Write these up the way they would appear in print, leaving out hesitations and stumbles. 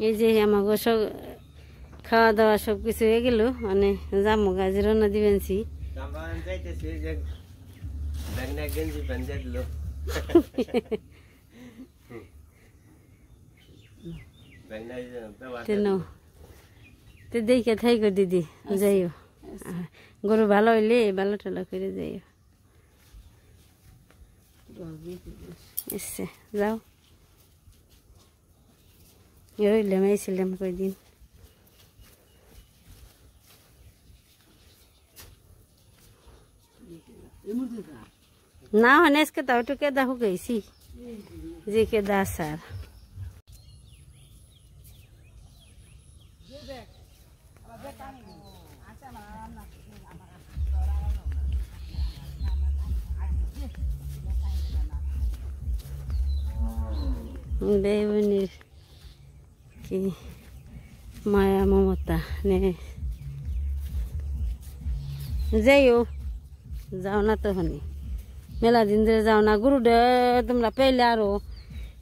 এই যে আমাকে সব খাওয়া দাওয়া সব কিছু হয়ে গেল মানে জামু গাছ রওনা দিবেনছি দেখে থাইকো দিদি যাইও গরু ভালো হইলে ভালো টালো করে যাইও এসছে যাও রইলাম এইছিলাম কয়দিন না হয় আজকে তাও একটু কেদা হুকাইছি যে কেদা আসার দেবনীর কি মায়া মমতা নে যাইও যাও না তখনই মেলা দিন ধরে যাও না গরুটা তোমরা পেলে আরো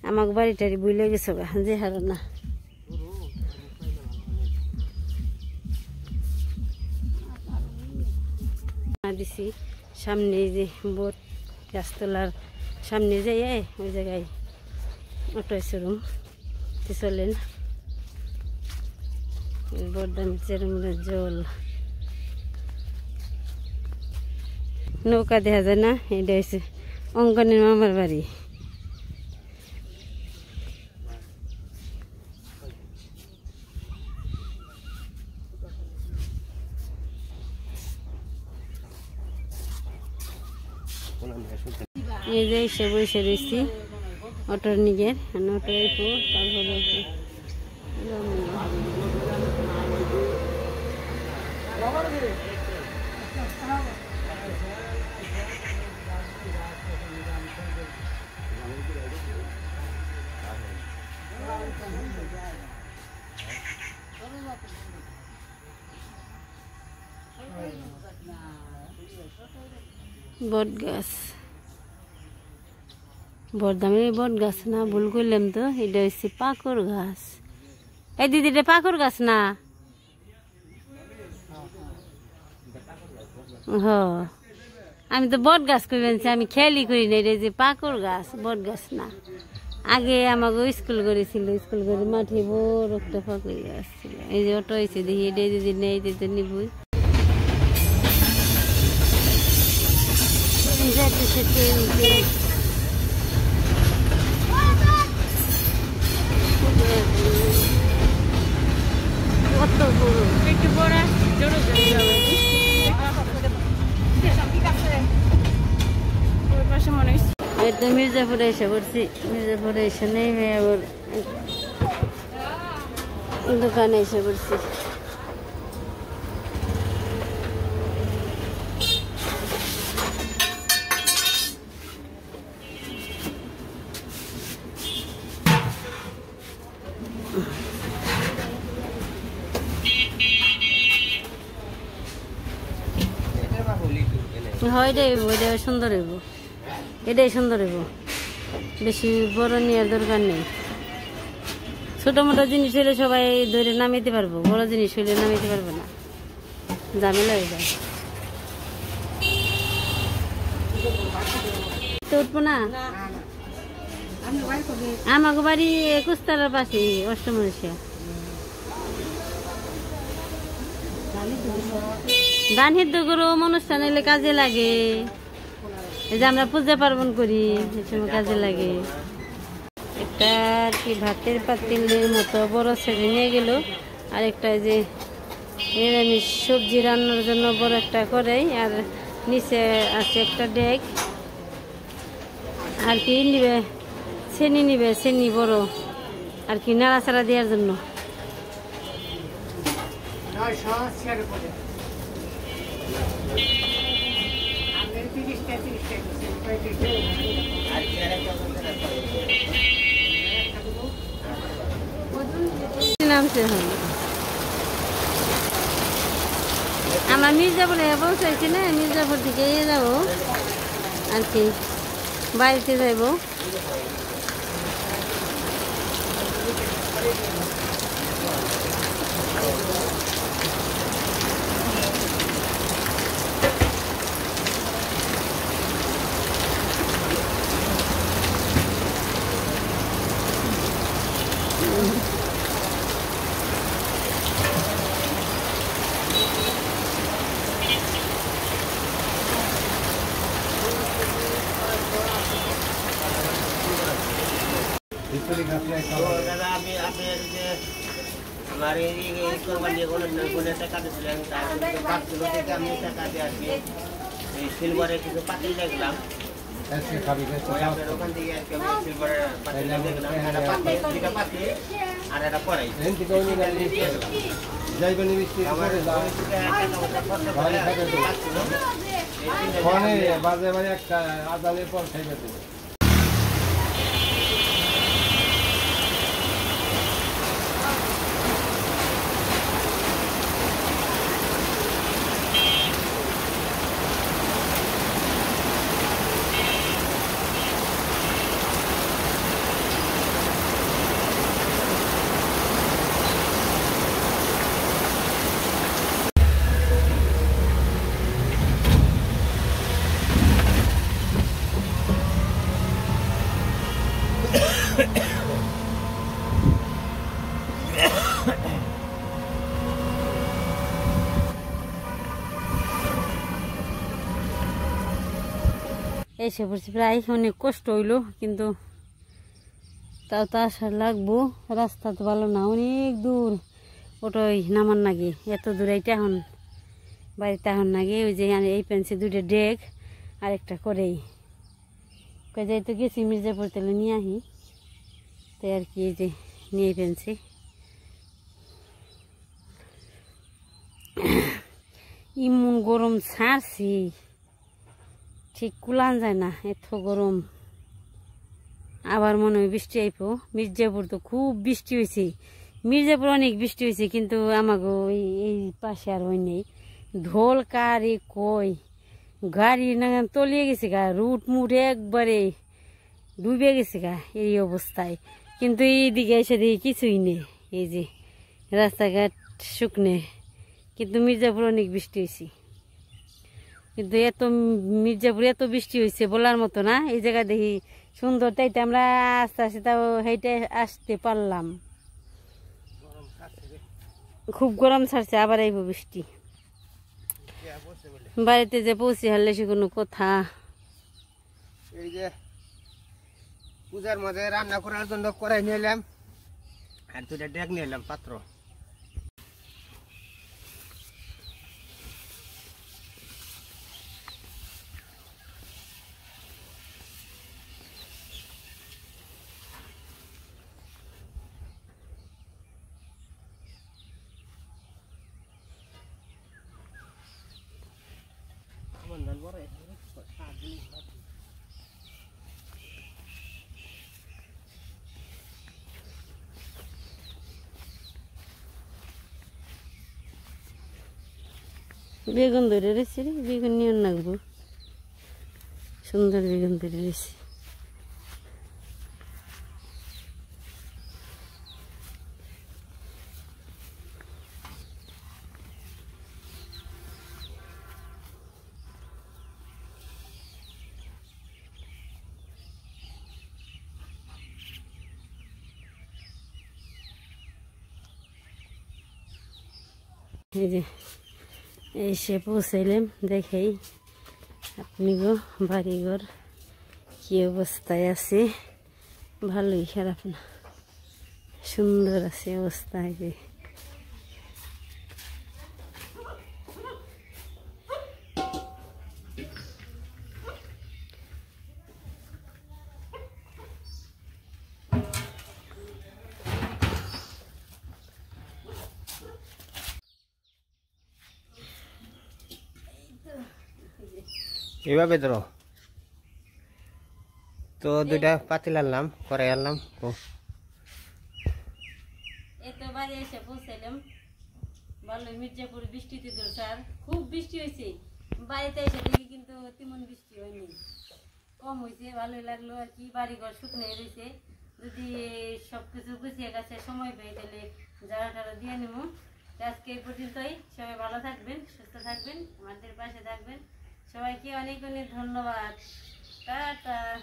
আমাকে বাড়ি টাড়ি বুঝলে গেছো গা যে হারো না দিছি সামনে যে বোট গাছতলার সামনে যাই ওই জায়গায় অটো শোরুম চলেন বড়দাম চেরুমের জল নৌকা দেখা যায় না এটা হচ্ছে অঙ্কনের মামার বাড়ি এই যে এসে বসে রয়েছি অটোর নিজের অটো আইপো তারপরে বট গাছ বড়দামের বট গাছ না ভুল করলাম তো এটা হচ্ছে পাকর গাছ এই দিদি এটা পাকর গাছ না হ আমি তো বট গাছ করে আমি খেয়ালই করি না এটা যে পাকর গাছ বট গাছ না আগে আমাকে স্কুল করেছিল স্কুল করে মাঠে বড় একটা পাকর গাছ ছিল এই যে অটো হয়েছে দেখি এটা যদি নেই দিতে নিবই কত বড় একটু বড় জোরে এটা মির্জাপুরে এসে পড়ছি মির্জাপুরে এসে নেমে আবার দোকানে এসে পড়ছি হয় এটাই সুন্দর হইব এটাই সুন্দর হইব বেশি বড় নেওয়ার দরকার নেই ছোট মোটো জিনিস হইলে সবাই ধরে নামাইতে পারবো বড় জিনিস হইলে নামাইতে পারবো না ঝামেলা হয়ে যায় তো উঠবো না আমাকে বাড়ি কুস্তারার পাশে অষ্টমনুষিয়া ধান সিদ্ধ করো অনুষ্ঠান এলে কাজে লাগে এই যে আমরা পূজা পার্বণ করি এই সময় কাজে লাগে একটা কি ভাতের পাতিলের মতো বড় ছেড়ে নিয়ে গেল আর একটা যে নিরামিষ সবজি রান্নার জন্য বড় একটা কড়াই আর নিচে আছে একটা ডেক আর কি নিবে চেনি বড় আর কি নাড়াচাড়া দেওয়ার জন্য আমরা মির্জাপুরে পৌঁছাইছি না মির্জাপুর থেকে যাবো আর কি বাড়িতে যাইব हमारे कोरबानी को टाका दिয়েছিলেন তার 5 কিলো থেকে আমি টাকা দিয়ে আসি এই সিলভারে কিছু পাতিল দেখলাম আজকে খাবি ওখান থেকে আজকে আমি সিলভারের পাতিল দেখলাম এটা পাতিল দুটো পাতিল আর এটা পড়াই এনটি কোনি যাইবেন মিষ্টি করে দাও ভালো থাকে তো ফোনে বাজে বাজে একটা আদালের পর খাইবে তো এসে পড়ছি প্রায় অনেক কষ্ট হইলো কিন্তু তাও তো আসা লাগবো রাস্তা তো ভালো না অনেক দূর ওটাই নামার নাগে এত দূর এইটা এখন বাড়িতে এখন নাগে ওই যে এই পেন্সি দুটো ডেক আর একটা করেই যাই তো গেছি মির্জাপুর তেলে নিয়ে আহি তাই আর কি এই যে নিয়ে পেন্সি ইমন গরম ছাড়ছি ঠিক কুলান যায় না এত গরম আবার মনে হয় বৃষ্টি আইপো মির্জাপুর তো খুব বৃষ্টি হয়েছে মির্জাপুর অনেক বৃষ্টি হয়েছে কিন্তু আমাকে এই পাশে আর হয় নেই ঢোল কারে কই গাড়ি না তলিয়ে গেছে গা রুট মুট একবারে ডুবে গেছে গা এই অবস্থায় কিন্তু এইদিকে এসে দেখি কিছুই নেই এই যে রাস্তাঘাট শুকনে কিন্তু মির্জাপুর অনেক বৃষ্টি হয়েছে কিন্তু এত মির্জাপুর এত বৃষ্টি হয়েছে বলার মতো না এই জায়গা দেখি সুন্দর তাইতে আমরা আস্তে আস্তে তাও হেঁটে আসতে পারলাম খুব গরম ছাড়ছে আবার আইব বৃষ্টি বাড়িতে যে পৌঁছে হারলে সে কোনো কথা এই যে পূজার মধ্যে রান্না করার জন্য কড়াই নিলাম আর দুটা ডেক নিলাম পাত্র বেগুন ধরে রয়েছে রে বেগুন নিয়ে নাকবো সুন্দর বেগুন ধরে রয়েছে এই যে এসে পৌঁছাইলাম দেখেই আপনি গো বাড়িঘর কি অবস্থায় আছে ভালোই খারাপ না সুন্দর আছে অবস্থায় যে এইভাবে ধরো তো দুইটা পাতিল আনলাম কড়াই আনলাম এত বাড়ি এসে পৌঁছাইলাম ভালোই মির্জাপুর বৃষ্টিতে দরকার খুব বৃষ্টি হয়েছে বাড়িতে এসে দেখি কিন্তু তেমন বৃষ্টি হয়নি কম হয়েছে ভালোই লাগলো আর কি বাড়িঘর শুকনো রয়েছে যদি সবকিছু গুছিয়ে গেছে সময় পাই তাহলে জারা টারা দিয়ে নেবো আজকে এই পর্যন্তই। সবাই ভালো থাকবেন, সুস্থ থাকবেন, আমাদের পাশে থাকবেন। সবাইকে অনেক অনেক ধন্যবাদ। টাটা।